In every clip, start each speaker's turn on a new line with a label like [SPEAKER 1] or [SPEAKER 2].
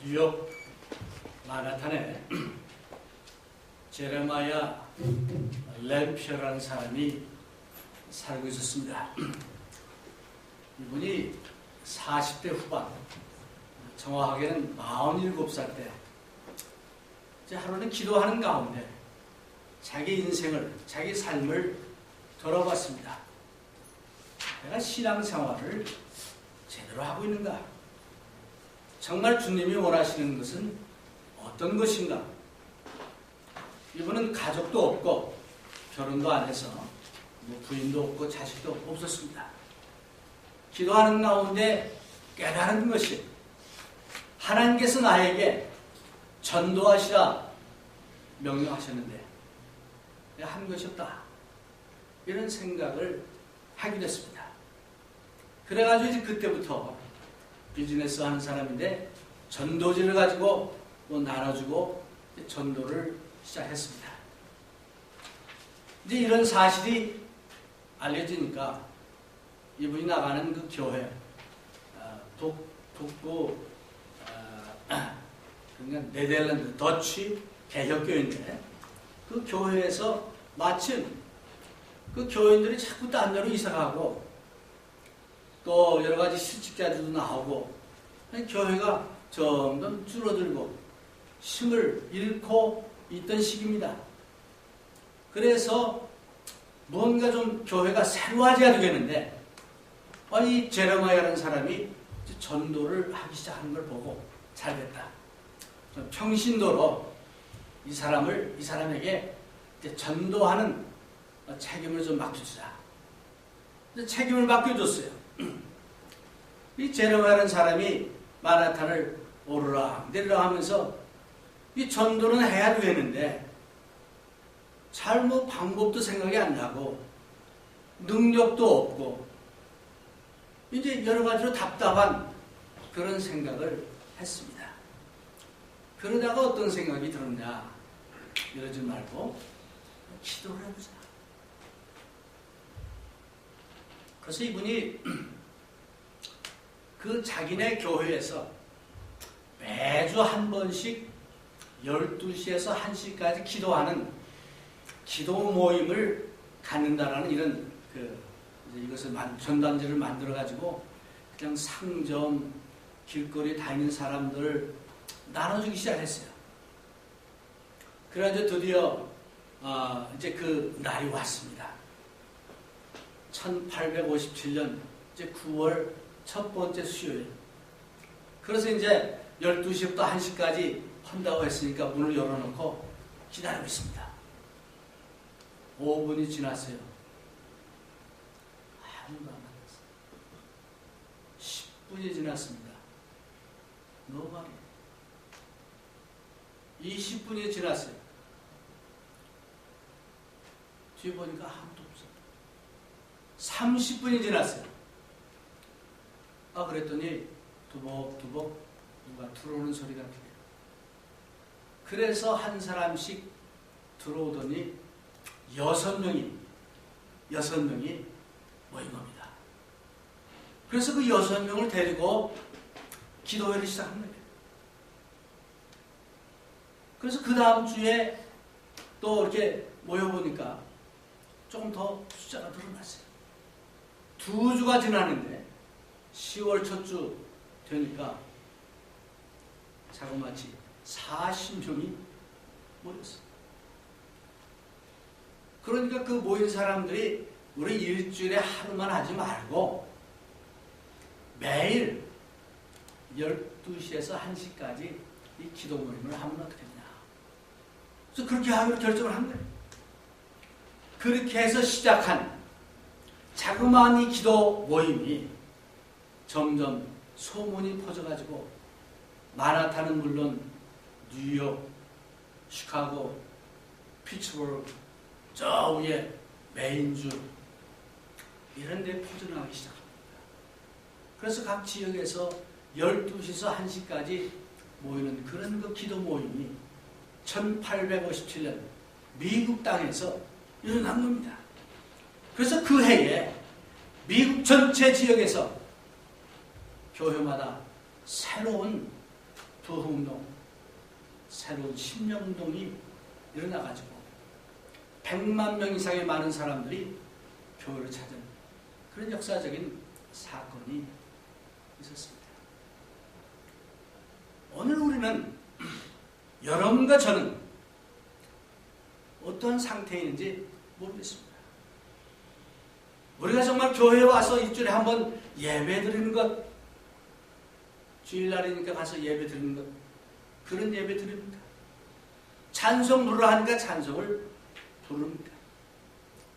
[SPEAKER 1] 뉴욕 마나탄에 제레마야 램피어라는 사람이 살고 있었습니다. 이분이 40대 후반, 정확하게는 47살 때 이제 하루는 기도하는 가운데 자기 인생을, 자기 삶을 돌아봤습니다. 내가 신앙생활을 제대로 하고 있는가? 정말 주님이 원하시는 것은 어떤 것인가? 이분은 가족도 없고 결혼도 안 해서 부인도 없고 자식도 없었습니다. 기도하는 가운데 깨달은 것이 하나님께서 나에게 전도하시라 명령하셨는데 내가 한 것이 없다. 이런 생각을 하게 됐습니다. 그래가지고 이제 그때부터 비즈니스 하는 사람인데 전도지를 가지고 나눠주고 전도를 시작했습니다. 이제 이런 사실이 알려지니까 이분이 나가는 그 교회, 북부, 그러니까 네덜란드 더치 개혁교회인데 그 교회에서 마침 그 교인들이 자꾸 딴 데로 이사가고 또 여러 가지 실직자들도 나오고 교회가 점점 줄어들고 힘을 잃고 있던 시기입니다. 그래서 뭔가 좀 교회가 새로워져야 되겠는데 이 제레마야라는 사람이 전도를 하기 시작하는 걸 보고 잘됐다. 평신도로 이 사람에게 전도하는 책임을 좀 맡겨주자. 책임을 맡겨줬어요. 이 제레마야라는 사람이 마나탄을 오르락 내리락 하면서 이 전도는 해야 되겠는데 잘 방법도 생각이 안 나고 능력도 없고 이제 여러 가지로 답답한 그런 생각을 했습니다. 그러다가 어떤 생각이 들었냐? 이러지 말고 기도를 해보자. 그래서 이분이 그 자기네 교회에서 매주 한 번씩 12시에서 1시까지 기도하는 기도 모임을 갖는다라는 이런 이것을 전단지를 만들어가지고 그냥 상점, 길거리 다니는 사람들을 나눠주기 시작했어요. 그래가지고 드디어 이제 그 날이 왔습니다. 1857년 이제 9월 첫 번째 수요일. 그래서 이제 12시부터 1시까지 한다고 했으니까 문을 열어놓고 기다리고 있습니다. 5분이 지났어요. 아무도 안 만났어요. 10분이 지났습니다. 너무 20분이 지났어요. 뒤에 보니까 아무도 없어요. 30분이 지났어요. 그랬더니 두벅두벅 누가 들어오는 소리가 들려요. 그래서 한 사람씩 들어오더니 6명이 모인 겁니다. 그래서 그 6명을 데리고 기도회를 시작한 거예요. 그래서 그 다음 주에 또 이렇게 모여보니까 조금 더 숫자가 늘어났어요. 2주가 지나는데 10월 첫 주 되니까 자그마치 40명이 모였어요. 그러니까 그 모인 사람들이 우리 일주일에 하루만 하지 말고 매일 12시에서 1시까지 이 기도 모임을 하면 어떻겠냐. 그래서 그렇게 하기로 결정을 한 거예요. 그렇게 해서 시작한 자그마한 이 기도 모임이 점점 소문이 퍼져가지고 마나탄은 물론 뉴욕, 시카고, 피츠버그, 저 위에 메인주 이런 데 퍼져나가기 시작합니다. 그래서 각 지역에서 12시에서 1시까지 모이는 그런 그 기도 모임이 1857년 미국 땅에서 일어난 겁니다. 그래서 그 해에 미국 전체 지역에서 교회마다 새로운 부흥운동, 새로운 신명운동이 일어나가지고 100만 명 이상의 많은 사람들이 교회를 찾은 그런 역사적인 사건이 있었습니다. 오늘 우리는 여러분과 저는 어떠한 상태에 있는지 모르겠습니다. 우리가 정말 교회에 와서 일주일에 한 번 예배 드리는 것, 주일날이니까 가서 예배 드리는 것, 그런 예배 드립니까? 찬송 부르라 하니까 찬송을 부릅니까?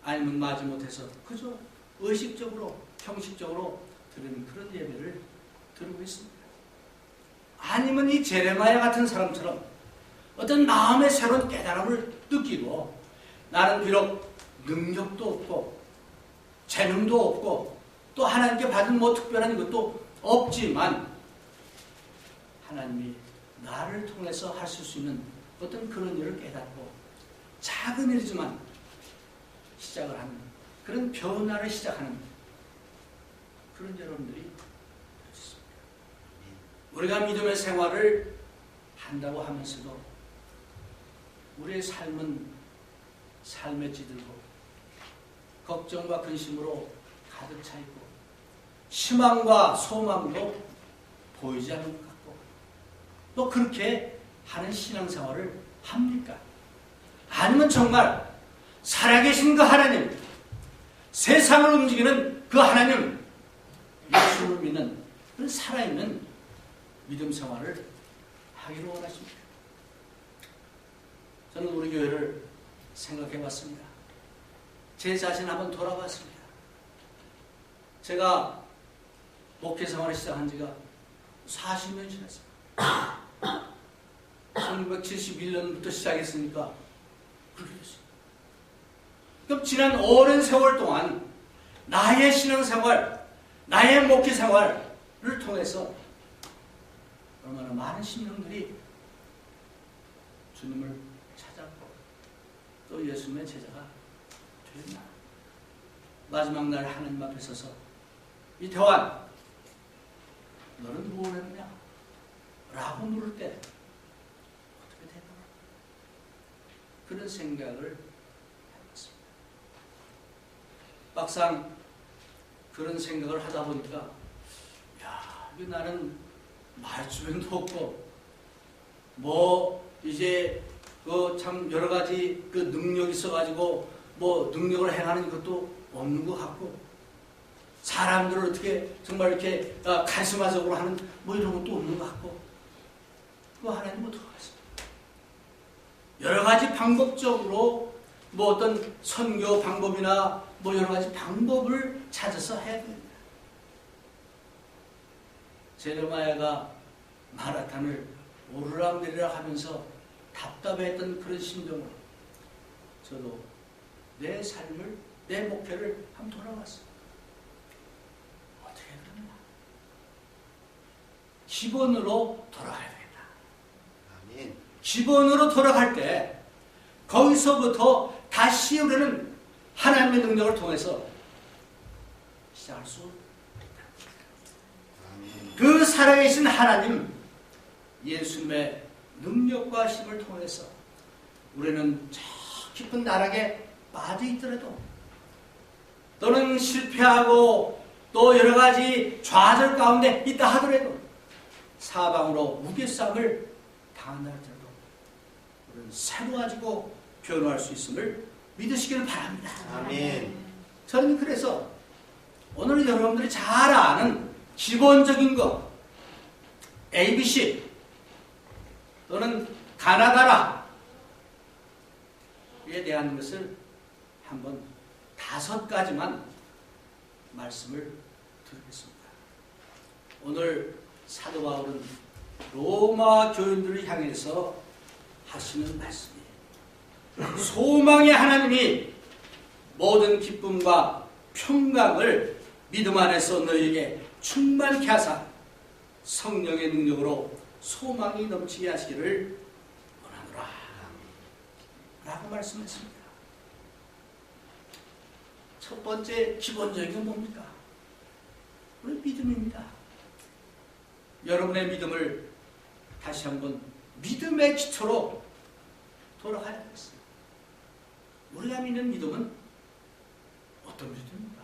[SPEAKER 1] 아니면 마지못해서 그저 의식적으로, 형식적으로 드리는 그런 예배를 드리고 있습니다. 아니면 이 제레마야 같은 사람처럼 어떤 마음의 새로운 깨달음을 느끼고, 나는 비록 능력도 없고 재능도 없고 또 하나님께 받은 뭐 특별한 것도 없지만 하나님이 나를 통해서 하실 수 있는 어떤 그런 일을 깨닫고 작은 일이지만 시작을 하는 그런 변화를 시작하는 그런 여러분들이 있습니다. 우리가 믿음의 생활을 한다고 하면서도 우리의 삶은 삶에 찌들고 걱정과 근심으로 가득 차 있고 희망과 소망도 보이지 않는 것 같고, 또 그렇게 하는 신앙생활을 합니까? 아니면 정말 살아계신 그 하나님, 세상을 움직이는 그 하나님, 예수를 믿는 그런 살아있는 믿음 생활을 하기를 원하십니까? 저는 우리 교회를 생각해 봤습니다. 제 자신 한번 돌아봤습니다. 제가 목회 생활을 시작한 지가 40년 지났습니다. 1971년부터 시작했으니까 그렇게 됐어요. 그럼 지난 오랜 세월 동안 나의 신앙생활, 나의 목회 생활을 통해서 얼마나 많은 신령들이 주님을 찾았고 또 예수님의 제자가 되었나. 마지막 날 하나님 앞에 서서 이태환, 너는 뭘 했느냐? 라고 물을 때 어떻게 되나? 그런 생각을 해봤습니다. 막상 그런 생각을 하다 보니까 야, 나는 말주변도 없고 뭐 이제 그 참 여러 가지 그 능력이 있어가지고 뭐 능력을 행하는 것도 없는 것 같고, 사람들을 어떻게 정말 이렇게 카리스마적으로 하는 뭐 이런 것도 없는 것 같고, 그 하나님 어떻게 하겠습니까? 여러 가지 방법적으로 뭐 어떤 선교 방법이나 뭐 여러 가지 방법을 찾아서 해야 됩니다. 제레마야가 마라탄을 오르락내리락 하면서 답답했던 그런 심정으로 저도 내 삶을, 내 목표를 한번 돌아봤어요. 어떻게 해야 되나? 기본으로 돌아가야 되겠다.
[SPEAKER 2] 아멘.
[SPEAKER 1] 기본으로 돌아갈 때 거기서부터 다시 우리는 하나님의 능력을 통해서 시작할 수 있다. 그 살아계신 하나님, 예수님의 능력과 힘을 통해서 우리는 저 깊은 나락에 빠져 있더라도, 또는 실패하고 또 여러 가지 좌절 가운데 있다 하더라도, 사방으로 무게싸움을 당한다 하더라도 우리는 새로워지고 변화할 수 있음을 믿으시기를 바랍니다.
[SPEAKER 2] 아멘.
[SPEAKER 1] 저는 그래서 오늘 여러분들이 잘 아는 기본적인 것, ABC 또는 가나다라에 대한 것을 한번 5가지만 말씀을 드리겠습니다. 오늘 사도 바울은 로마 교인들을 향해서 하시는 말씀이에요. 소망의 하나님이 모든 기쁨과 평강을 믿음 안에서 너희에게 충만케 하사 성령의 능력으로 소망이 넘치게 하시기를 원하노라 라고 말씀했습니다. 첫 번째 기본적인 건 뭡니까? 우리 믿음입니다. 여러분의 믿음을 다시 한번 믿음의 기초로 돌아가야 되겠습니다. 우리가 믿는 믿음은 어떤 믿음입니까?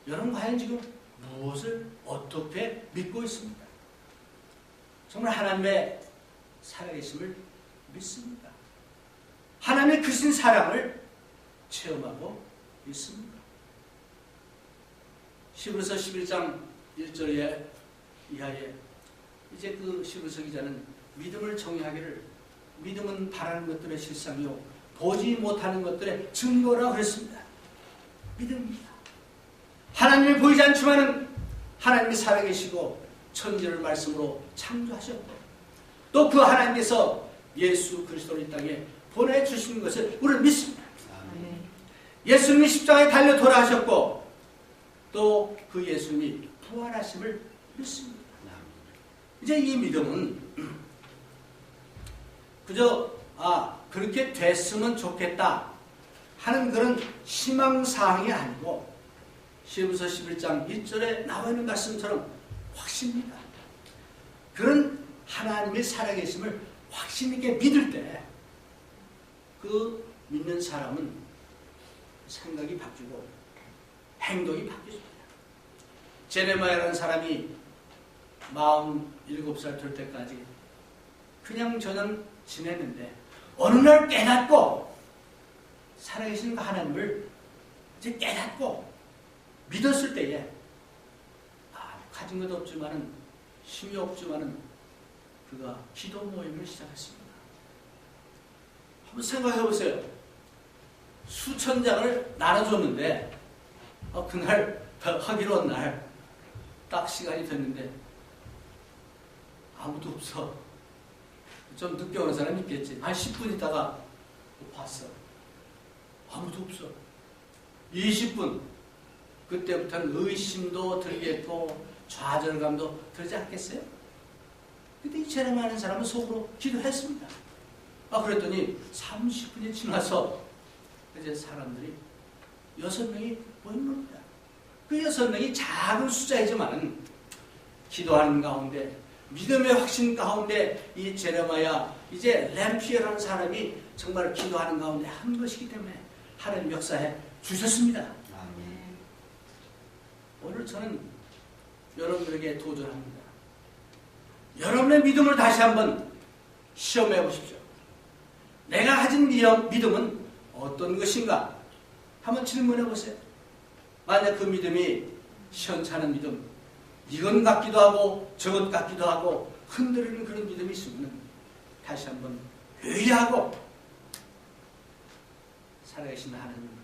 [SPEAKER 1] 여러분 과연 지금 무엇을 어떻게 믿고 있습니까? 정말 하나님의 살아계심을 믿습니까? 하나님의 크신 사랑을 체험하고 있습니까? 히브리서 11장 1절 이하에 이제 그 히브리서 기자는 믿음을 정의하기를 믿음은 바라는 것들의 실상이요 보지 못하는 것들의 증거라고 그랬습니다. 믿음입니다. 하나님이 보이지 않지만은 하나님이 살아계시고 천지를 말씀으로 창조하셨고 또 그 하나님께서 예수 그리스도를 이 땅에 보내주신 것을 우리는 믿습니다. 예수님이 십자가에 달려 돌아가셨고 또 그 예수님이 부활하심을 믿습니다. 이제 이 믿음은 그저 그렇게 됐으면 좋겠다 하는 그런 희망사항이 아니고 히브리서 11장 1절에 나와 있는 말씀처럼 확신입니다. 그런 하나님의 살아계심을 확신 있게 믿을 때 그 믿는 사람은 생각이 바뀌고 행동이 바뀌어집니다. 제레마야라는 사람이 47살 될 때까지 그냥 저는 지냈는데 어느 날 깨닫고 살아계신 그 하나님을 이제 깨닫고 믿었을 때에 가진 것도 없지만은 힘이 없지만은 그가 기도 모임을 시작했습니다. 한번 생각해 보세요. 수천 장을 나눠줬는데 그날 하기로 한 날 딱 시간이 됐는데 아무도 없어. 좀 늦게 오는 사람이 있겠지. 한 10분 있다가 봤어. 아무도 없어. 20분. 그때부터는 의심도 들겠고 좌절감도 들지 않겠어요? 근데 이 제레마야 사람은 속으로 기도했습니다. 그랬더니 30분이 지나서 이제 사람들이 6명이 모인 겁니다. 그 6명이 작은 숫자이지만 기도하는 가운데 믿음의 확신 가운데 이 제레마야 이제 램피어라는 사람이 정말 기도하는 가운데 한 것이기 때문에 하나님 역사해 주셨습니다. 오늘 저는 여러분들에게 도전합니다. 여러분의 믿음을 다시 한번 시험해 보십시오. 내가 가진 믿음은 어떤 것인가? 한번 질문해 보세요. 만약 그 믿음이 시원찮은 믿음, 이건 같기도 하고 저것 같기도 하고 흔들리는 그런 믿음이 있으면 다시 한번 회개하고 살아계신 하나님을 믿고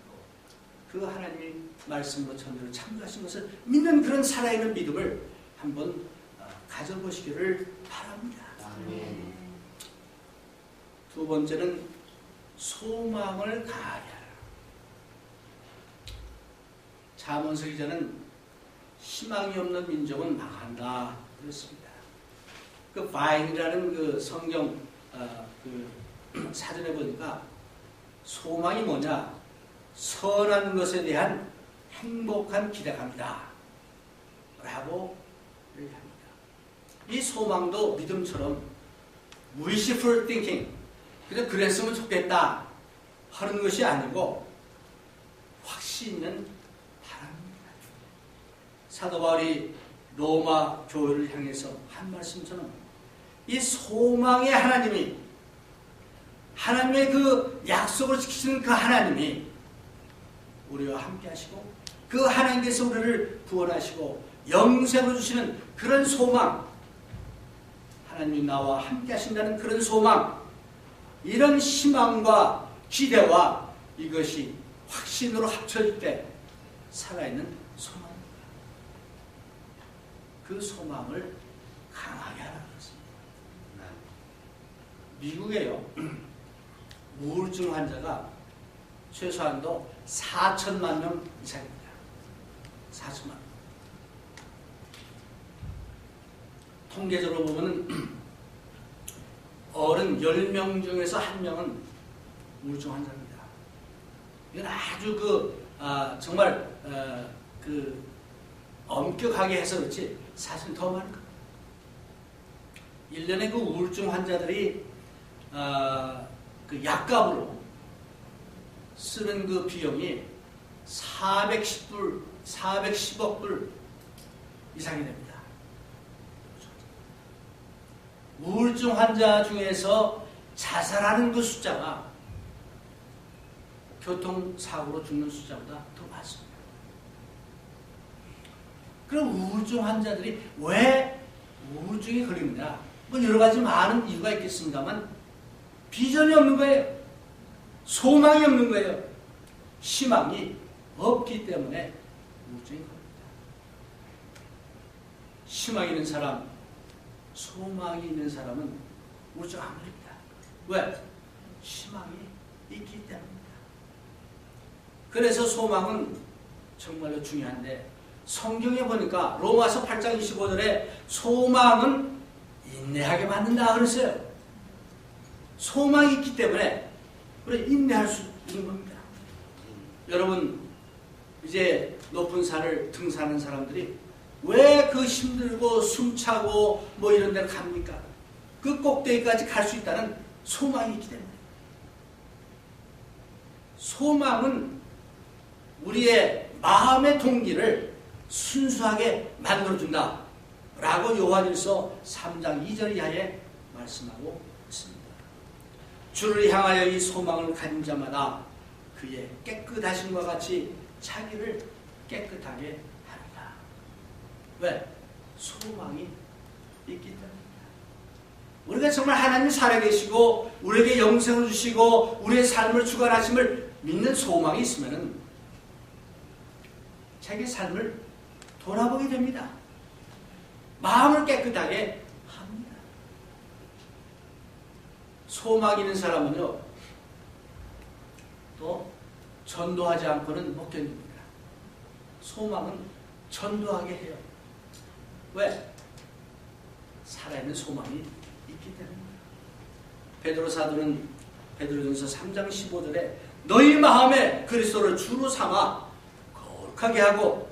[SPEAKER 1] 그 하나님이 말씀으로 천지를 창조하신 것을 믿는 그런 살아있는 믿음을 한번 가져보시기를 바랍니다.
[SPEAKER 2] 아멘.
[SPEAKER 1] 두 번째는 소망을 강하게 하라. 잠언서 기자는 희망이 없는 민족은 망한다 그랬습니다. 그 바인이라는 그 성경 그 사전에 보니까 소망이 뭐냐? 선한 것에 대한 행복한 기대감이다 라고 얘기합니다. 이 소망도 믿음처럼 wishful thinking, 그냥 그랬으면 좋겠다 하는 것이 아니고 확신 있는 바람입니다. 사도 바울이 로마 교회를 향해서 한 말씀처럼 이 소망의 하나님이, 하나님의 그 약속을 지키시는 그 하나님이 우리와 함께 하시고 그 하나님께서 우리를 구원하시고 영생을 주시는 그런 소망, 하나님이 나와 함께 하신다는 그런 소망, 이런 희망과 기대와 이것이 확신으로 합쳐질 때 살아있는 소망입니다. 그 소망을 강하게 하라는 것입니다. 미국에요, 우울증 환자가 최소한도 4천만 명 이상입니다. 4천만 명. 통계적으로 보면 어른 10명 중에서 1명은 우울증 환자입니다. 이건 아주 정말 엄격하게 해서 그렇지 사실 더 많은 겁니다. 1년에 그 우울증 환자들이 그 약값으로 쓰는 그 비용이 410억 불 이상이 됩니다. 우울증 환자 중에서 자살하는 그 숫자가 교통사고로 죽는 숫자보다 더 많습니다. 그럼 우울증 환자들이 왜 우울증에 걸립니다? 뭐 여러 가지 많은 이유가 있겠습니다만 비전이 없는 거예요. 소망이 없는 거예요. 희망이 없기 때문에 우울증이 걸립니다. 희망이 있는 사람, 소망이 있는 사람은 우울증 안 걸립니다. 왜? 희망이 있기 때문입니다. 그래서 소망은 정말로 중요한데 성경에 보니까 로마서 8장 25절에 소망은 인내하게 만든다 그랬어요. 소망이 있기 때문에 그래 인내할 수 있는 겁니다. 여러분 이제 높은 산을 등산하는 사람들이 왜 그 힘들고 숨차고 뭐 이런 데를 갑니까? 그 꼭대기까지 갈 수 있다는 소망이 있기 때문에. 소망은 우리의 마음의 동기를 순수하게 만들어준다 라고 요한일서 3장 2절 이하에 말씀하고 있습니다. 주를 향하여 이 소망을 가진 자마다 그의 깨끗하심과 같이 자기를 깨끗하게 하리라. 왜? 소망이 있기 때문입니다. 우리가 정말 하나님이 살아계시고 우리에게 영생을 주시고 우리의 삶을 주관하심을 믿는 소망이 있으면 자기 삶을 돌아보게 됩니다. 마음을 깨끗하게 합니다. 소망 있는 사람은요, 또 전도하지 않고는 못 견딥니다. 소망은 전도하게 해요. 왜? 살아있는 소망이 있기 때문입니다. 베드로 사도는 베드로전서 3장 15절에 너희 마음에 그리스도를 주로 삼아 거룩하게 하고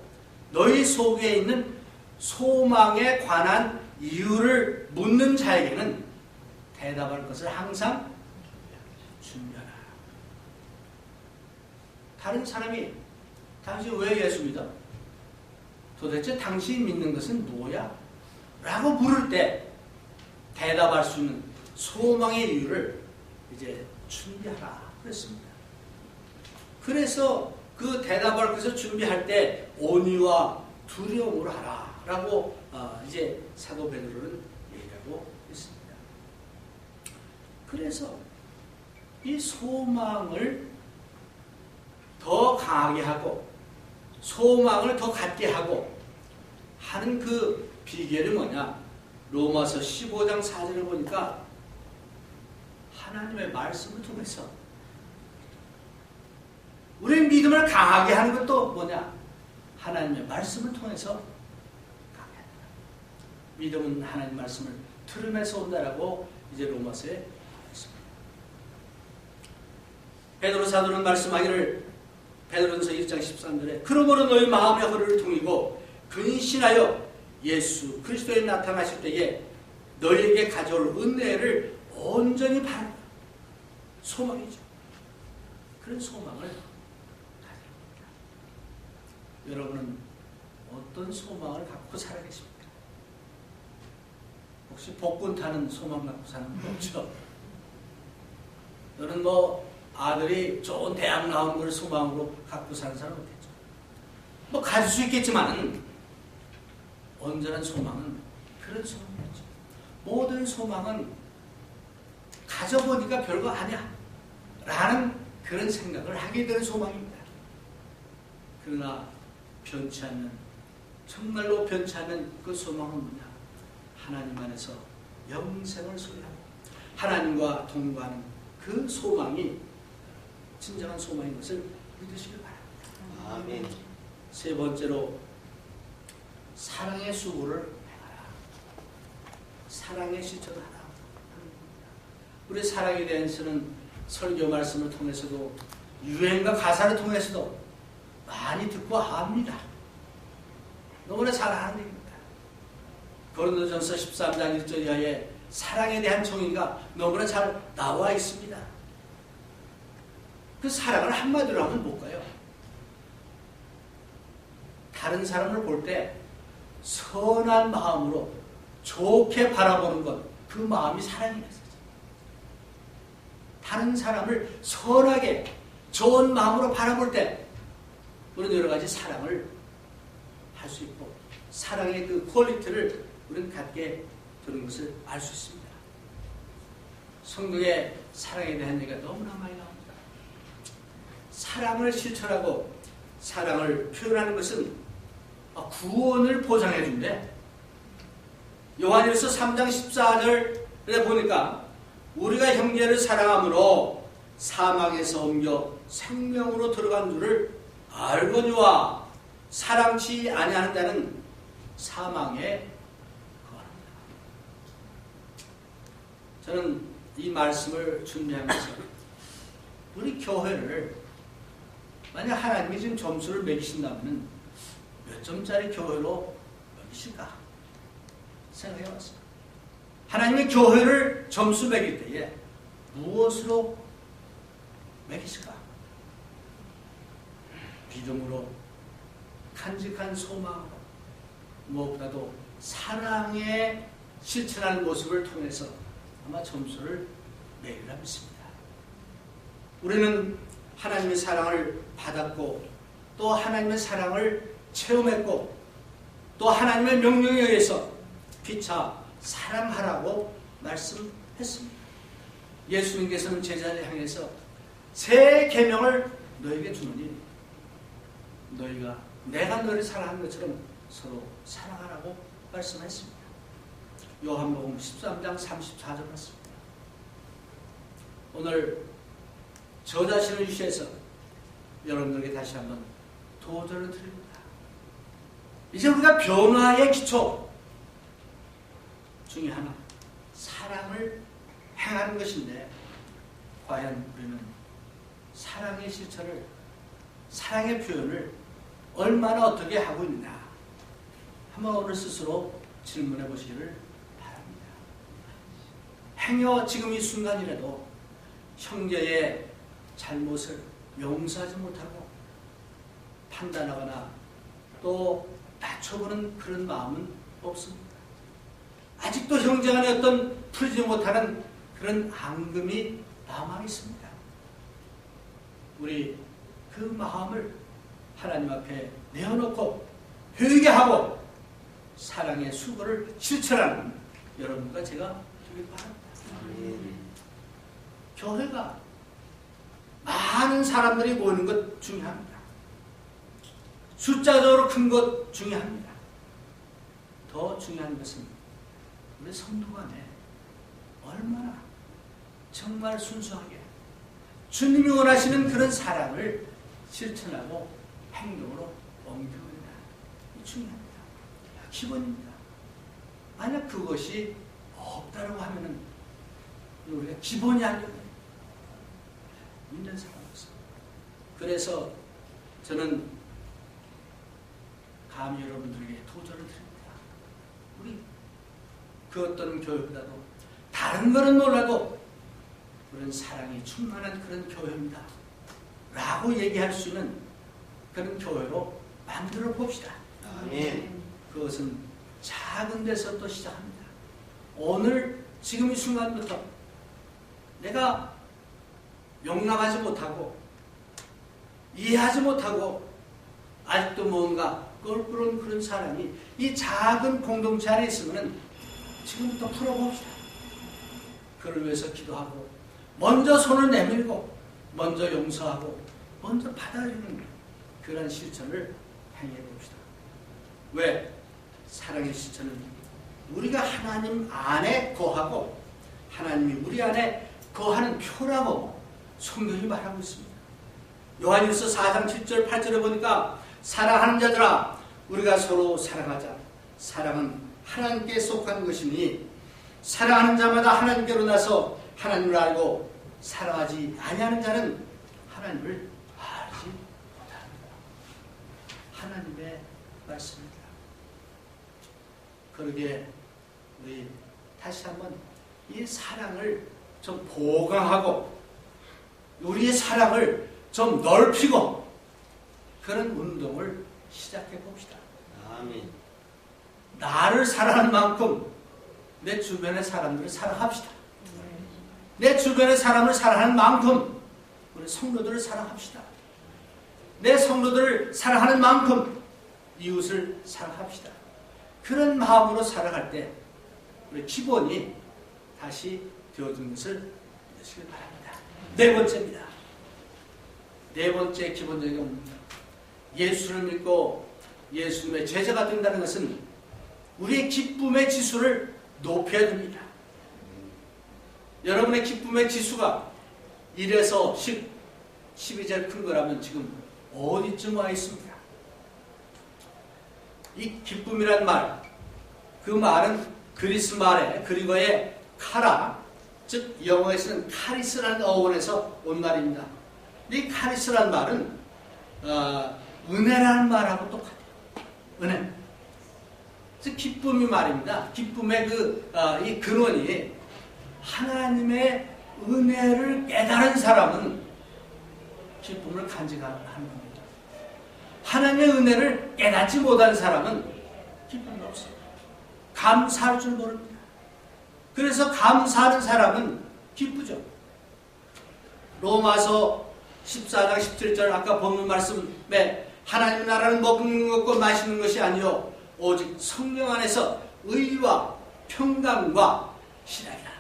[SPEAKER 1] 너희 속에 있는 소망에 관한 이유를 묻는 자에게는 대답할 것을 항상 준비하라. 다른 사람이 당신 왜 예수 믿어? 도대체 당신이 믿는 것은 뭐야? 라고 물을 때 대답할 수 있는 소망의 이유를 이제 준비하라 그랬습니다. 그래서 그 대답할 것을 준비할 때 온유와 두려움으로 하라 라고 이제 사도 베드로는 얘기하고 있습니다. 그래서 이 소망을 더 강하게 하고 소망을 더 갖게 하고 하는 그 비결이 뭐냐? 로마서 15장 4절을 보니까 하나님의 말씀을 통해서 우리의 믿음을 강하게 하는 것도 뭐냐? 하나님의 말씀을 통해서 강하게 한다. 믿음은 하나님 말씀을 들으면서 온다라고 이제 로마서에 말했습니다. 베드로 사도는 말씀하기를 베드로전서 1장 13절에 그러므로 너희 마음의 허리를 동이고 근신하여 예수 그리스도에 나타나실 때에 너희에게 가져올 은혜를 온전히 바란다. 소망이죠. 그런 소망을 가져야 합니다. 여러분은 어떤 소망을 갖고 살아계십니까? 혹시 복권 타는 소망 갖고 사는 분 없죠? 너는 뭐 아들이 좋은 대학 나오는 걸 소망으로 갖고 사는 사람 없겠죠. 뭐 가질 수 있겠지만 온전한 소망은 그런 소망이었죠. 모든 소망은 가져보니까 별거 아니야 라는 그런 생각을 하게 되는 소망입니다. 그러나 변치 않는, 정말로 변치 않는 그 소망은 뭐냐? 하나님 안에서 영생을 소유하고 하나님과 동거하는 그 소망이 진정한 소망인 것을 믿으시길 바랍니다.
[SPEAKER 2] 아멘.
[SPEAKER 1] 세 번째로 사랑의 수고를 행하라. 사랑의 실천을 하라. 우리 사랑에 대해서는 설교 말씀을 통해서도 유행과 가사를 통해서도 많이 듣고 압니다. 너무나 잘 아는 얘기입니다. 고린도전서 13장 1절 이하에 사랑에 대한 정의가 너무나 잘 나와 있습니다. 그 사랑을 한마디로 하면 뭘까요? 다른 사람을 볼 때 선한 마음으로 좋게 바라보는 것, 그 마음이 사랑이었어요. 다른 사람을 선하게 좋은 마음으로 바라볼 때 우리는 여러 가지 사랑을 할 수 있고 사랑의 그 퀄리티를 우리는 갖게 되는 것을 알 수 있습니다. 성경에 사랑에 대한 얘기가 너무나 많이 나옵니다. 사랑을 실천하고 사랑을 표현하는 것은 구원을 보장해 준대. 요한일서 3장 14절에 보니까 우리가 형제를 사랑함으로 사망에서 옮겨 생명으로 들어간 줄을 알거니와 사랑치 아니하는 자는 사망에 거합니다. 저는 이 말씀을 준비하면서 우리 교회를 만약 하나님이 지금 점수를 매기신다면 몇 점짜리 교회로 매기실까 생각해 봤습니다. 하나님의 교회를 점수 매길 때에 무엇으로 매기실까? 믿음으로, 간직한 소망으로, 무엇보다도 사랑에 실천하는 모습을 통해서 아마 점수를 매기리라 믿습니다. 우리는 하나님의 사랑을 받았고 또 하나님의 사랑을 체험했고 또 하나님의 명령에 의해서 피차 사랑하라고 말씀했습니다. 예수님께서는 제자를 향해서 새 계명을 너에게 주노니 너희가 내가 너를 사랑한 것처럼 서로 사랑하라고 말씀했습니다. 요한복음 13장 34절 맞습니다. 오늘 저 자신을 위해서 여러분들에게 다시 한번 도전을 드립니다. 이제 우리가 변화의 기초 중에 하나 사랑을 행하는 것인데 과연 우리는 사랑의 실천을 사랑의 표현을 얼마나 어떻게 하고 있느냐 한번 오늘 스스로 질문해 보시기를 바랍니다. 행여 지금 이 순간이라도 형제의 잘못을 용서하지 못하고 판단하거나 또 낮춰보는 그런 마음은 없습니다. 아직도 형제 간에 어떤 풀지 못하는 그런 앙금이 남아 있습니다. 우리 그 마음을 하나님 앞에 내어놓고 회개하고 사랑의 수고를 실천하는 여러분과 제가 되길 바랍니다. 교회가 많은 사람들이 모이는 것 중요합니다. 숫자적으로 큰 것 중요합니다. 더 중요한 것은 우리 성도 간에 얼마나 정말 순수하게 주님이 원하시는 그런 사랑을 실천하고 행동으로 옮겨오느냐 이 중요합니다. 기본입니다. 만약 그것이 없다고 하면은 우리가 기본이 아니고 있는 사람이었습니다. 그래서 저는 감히 여러분들에게 도전을 드립니다. 우리 그 어떤 교회보다도 다른 거는 몰라도 그런 사랑이 충만한 그런 교회입니다. 라고 얘기할 수 있는 그런 교회로 만들어 봅시다. 그것은 작은 데서부터 시작합니다. 오늘 지금 이 순간부터 내가 용납하지 못하고 이해하지 못하고 아직도 뭔가 껄끄러운 그런 사람이 이 작은 공동체 안에 있으면 지금부터 풀어봅시다. 그를 위해서 기도하고 먼저 손을 내밀고 먼저 용서하고 먼저 받아주는 그런 실천을 행해봅시다. 왜? 사랑의 실천은 우리가 하나님 안에 거하고 하나님이 우리 안에 거하는 표라고 성경이 말하고 있습니다. 요한일서 4장 7절 8절에 보니까 사랑하는 자들아 우리가 서로 사랑하자. 사랑은 하나님께 속한 것이니 사랑하는 자마다 하나님께로 나서 하나님을 알고 사랑하지 아니하는 자는 하나님을 알지 못합니다. 하나님의 말씀입니다. 그러기에 우리 다시 한번 이 사랑을 좀 보강하고 우리의 사랑을 좀 넓히고 그런 운동을 시작해 봅시다.
[SPEAKER 2] 아멘.
[SPEAKER 1] 나를 사랑하는 만큼 내 주변의 사람들을 사랑합시다. 내 주변의 사람을 사랑하는 만큼 우리 성도들을 사랑합시다. 내 성도들을 사랑하는 만큼 이웃을 사랑합시다. 그런 마음으로 살아갈 때 우리 기본이 다시 되어준 것을 믿으시길 바랍니다. 네 번째입니다. 네 번째 기본적인 겁니다. 예수를 믿고 예수님의 제자가 된다는 것은 우리의 기쁨의 지수를 높여야 됩니다. 여러분의 기쁨의 지수가 1에서 10, 10이 제일 큰 거라면 지금 어디쯤 와 있습니까? 이 기쁨이란 말, 그 말은 그리스 말의 그리거의 카라, 즉 영어에서는 카리스라는 어원에서 온 말입니다. 이 카리스라는 말은 은혜라는 말하고 똑같아요. 은혜. 즉 기쁨이 말입니다. 기쁨의 이 근원이 하나님의 은혜를 깨달은 사람은 기쁨을 간직하는 겁니다. 하나님의 은혜를 깨닫지 못한 사람은 기쁨이 없어요. 감사할 줄 모릅니다. 그래서 감사하는 사람은 기쁘죠. 로마서 14장 17절 아까 본문 말씀에 하나님 나라는 먹는 것과 마시는 것이 아니요 오직 성령 안에서 의와 평강과 신앙이라.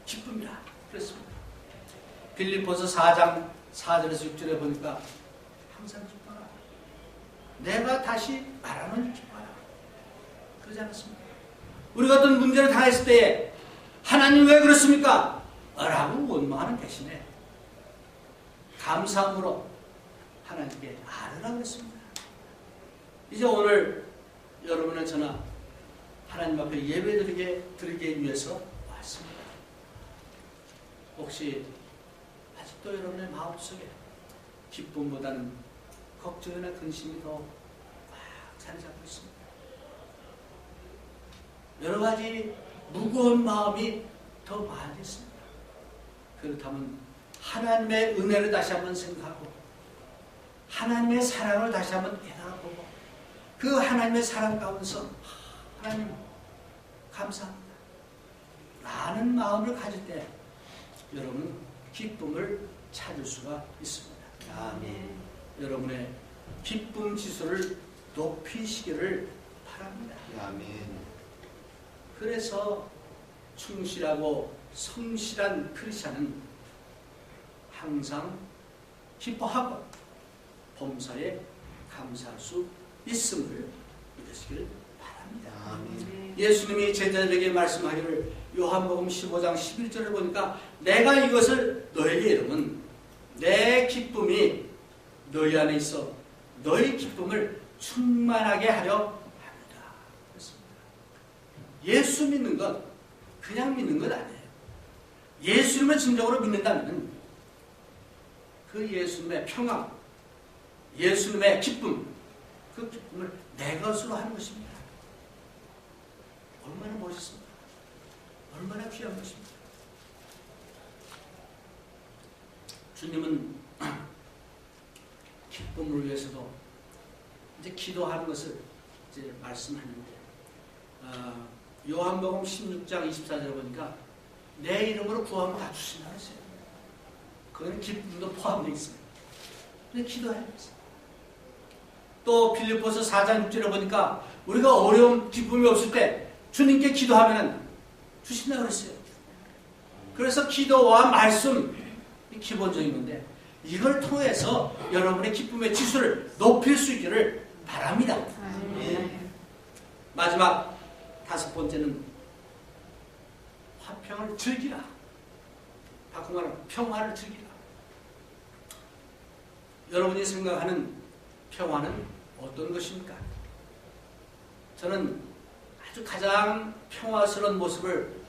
[SPEAKER 1] 기쁨이라 그랬습니다. 빌립보서 4장 4절에서 6절에 보니까 항상 기뻐라. 내가 다시 말하면 기뻐라. 그러지 않았습니까? 우리가 어떤 문제를 당했을 때에 하나님 왜 그렇습니까? 라고 원망하는 대신에 감사함으로 하나님께 아뢰라고 했습니다. 이제 오늘 여러분의 저나 하나님 앞에 예배드리기 위해서 왔습니다. 혹시 아직도 여러분의 마음속에 기쁨보다는 걱정이나 근심이 더 꽉 자리 잡고 있습니다. 여러 가지 무거운 마음이 더 많이 있습니다. 그렇다면 하나님의 은혜를 다시 한번 생각하고 하나님의 사랑을 다시 한번 깨달아보고 그 하나님의 사랑 가운데서 하나님 감사합니다 라는 마음을 가질 때 여러분은 기쁨을 찾을 수가 있습니다.
[SPEAKER 2] 아멘.
[SPEAKER 1] 여러분의 기쁨 지수를 높이시기를 바랍니다.
[SPEAKER 2] 아멘.
[SPEAKER 1] 그래서 충실하고 성실한 크리스찬은 항상 기뻐하고 범사에 감사할 수 있음을 믿으시길 바랍니다.
[SPEAKER 2] 아멘.
[SPEAKER 1] 예수님이 제자들에게 말씀하기를 요한복음 15장 11절을 보니까 내가 이것을 너에게 이르면 내 기쁨이 너희 안에 있어 너희 기쁨을 충만하게 하려 합니다. 그렇습니다. 예수 믿는 것 그냥 믿는 것 아니에요. 예수님을 진정으로 믿는다면 그 예수님의 평안, 예수님의 기쁨, 그 기쁨을 내 것으로 하는 것입니다. 얼마나 멋있습니까? 얼마나 귀한 것입니다. 주님은 기쁨을 위해서도 이제 기도하는 것을 이제 말씀하는데 요한복음 16장 24절에 보니까 내 이름으로 구하면 다 주신다고 했어요. 그거는 기쁨도 포함되어 있습니다. 그래서 기도해야 됩니다. 또 빌립보서 4장 6절에 보니까 우리가 어려움, 기쁨이 없을 때 주님께 기도하면 주신다고 그랬어요. 그래서 기도와 말씀이 기본적인 건데 이걸 통해서 여러분의 기쁨의 지수를 높일 수 있기를 바랍니다. 마지막 다섯 번째는 화평을 즐기라. 바꾼 말은 평화를 즐기라. 여러분이 생각하는 평화는 어떤 것입니까? 저는 아주 가장 평화스러운 모습을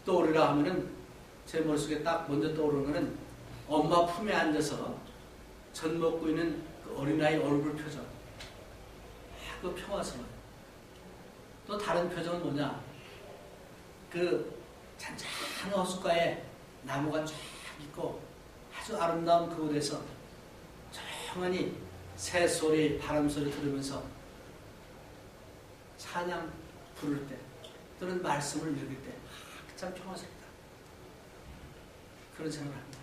[SPEAKER 1] 떠오르라 하면은 제 머릿속에 딱 먼저 떠오르는 것은 엄마 품에 앉아서 젖 먹고 있는 그 어린아이 얼굴 표정. 그 평화스러워요. 또 다른 표정은 뭐냐? 그 잔잔한 호숫가에 나무가 쫙 있고 아주 아름다운 그곳에서 조용하니 새소리, 바람소리 들으면서 찬양 부를 때 또는 말씀을 읽을 때 참 평화롭다. 그런 생각을 합니다.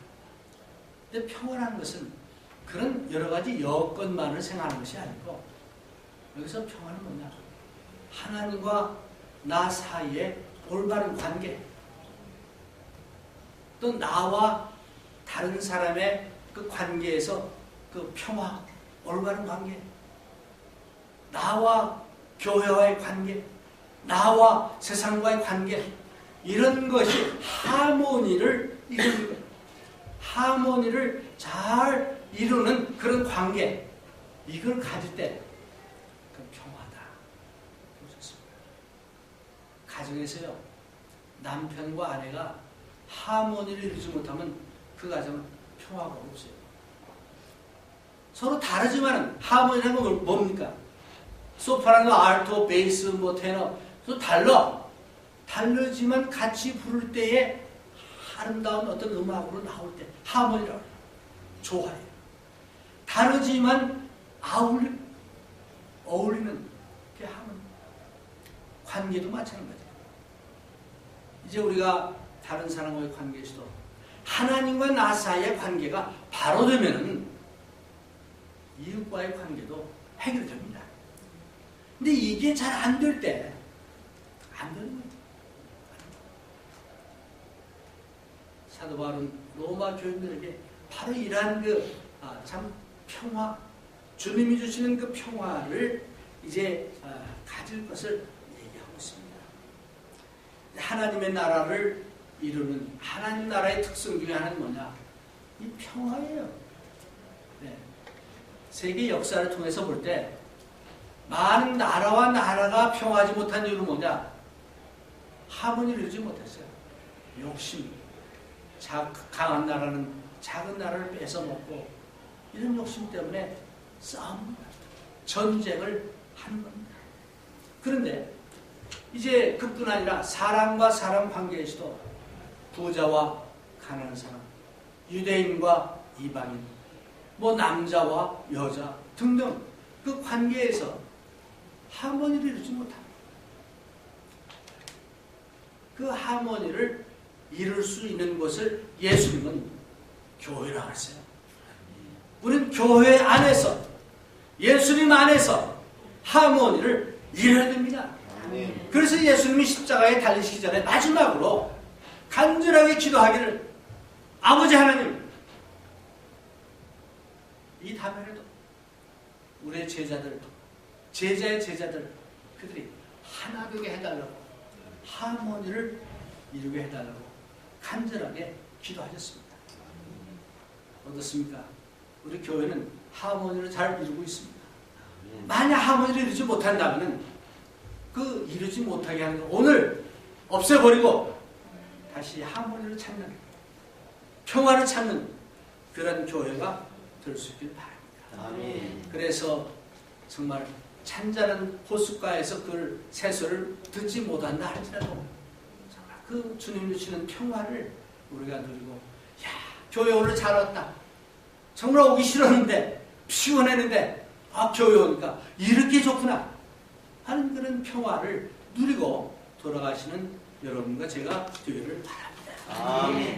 [SPEAKER 1] 근데 평화라는 것은 그런 여러 가지 여건만을 생각하는 것이 아니고 여기서 평화는 뭐냐? 하나님과 나 사이의 올바른 관계, 또 나와 다른 사람의 그 관계에서 그 평화, 올바른 관계, 나와 교회와의 관계, 나와 세상과의 관계, 이런 것이 하모니를 이루는 거예요. 하모니를 잘 이루는 그런 관계, 이걸 가질 때 그 평화다. 그렇습니다. 가정에서요, 남편과 아내가 하모니를 이루지 못하면 그 가정은 평화가 없어요. 서로 다르지만 하모니라는 건 뭡니까? 소프라노, 알토, 베이스, 뭐 테너, 또 다르지만 같이 부를 때에 아름다운 어떤 음악으로 나올 때 하모니라고 해요. 조화예요. 다르지만 어울리는 그 하모니. 관계도 마찬가지예요. 이제 우리가 다른 사람과의 관계에서도 하나님과 나 사이의 관계가 바로 되면은 이웃과의 관계도 해결됩니다. 근데 이게 잘 안 될 때 안 되는 거예요. 사도 바울은 로마 교인들에게 바로 이러한 참 평화, 주님이 주시는 그 평화를 이제 가질 것을 얘기하고 있습니다. 하나님의 나라를 이루는 하나님 나라의 특성 중에 하나는 뭐냐? 이 평화예요. 네. 세계 역사를 통해서 볼 때 많은 나라와 나라가 평화하지 못한 이유는 뭐냐? 하모니를 이루지 못했어요. 욕심. 강한 나라는 작은 나라를 뺏어먹고 이런 욕심 때문에 싸웁니다. 전쟁을 하는 겁니다. 그런데 이제 그뿐 아니라 사람과 사람 관계에서도 부자와 가난한 사람, 유대인과 이방인, 뭐 남자와 여자 등등 그 관계에서 하모니를 이루지 못합니다. 그 하모니를 이룰 수 있는 곳을 예수님은 교회라고 했어요. 우리는 교회 안에서, 예수님 안에서 하모니를 이뤄야 됩니다. 그래서 예수님이 십자가에 달리시기 전에 마지막으로 간절하게 기도하기를, 아버지 하나님, 이 다음에라도 우리의 제자들, 제자의 제자들, 그들이 하나 되게 해달라고, 하모니를 이루게 해달라고 간절하게 기도하셨습니다. 어떻습니까? 우리 교회는 하모니를 잘 이루고 있습니다. 만약 하모니를 이루지 못한다면 그 이루지 못하게 하는 거 오늘 없애버리고 다시 하모니를 찾는, 평화를 찾는 그런 교회가 될 수 있길 바랍니다.
[SPEAKER 2] 아멘.
[SPEAKER 1] 그래서 정말 찬잔한 호숫가에서 그 새소리를 듣지 못한다 할지라도 정말 그 주님 주시는 평화를 우리가 누리고, 야, 교회 오늘 잘 왔다. 정말 오기 싫었는데, 피곤했는데, 교회 오니까 이렇게 좋구나 하는 그런 평화를 누리고 돌아가시는 여러분과 제가 되기를 바랍니다.
[SPEAKER 2] 아멘.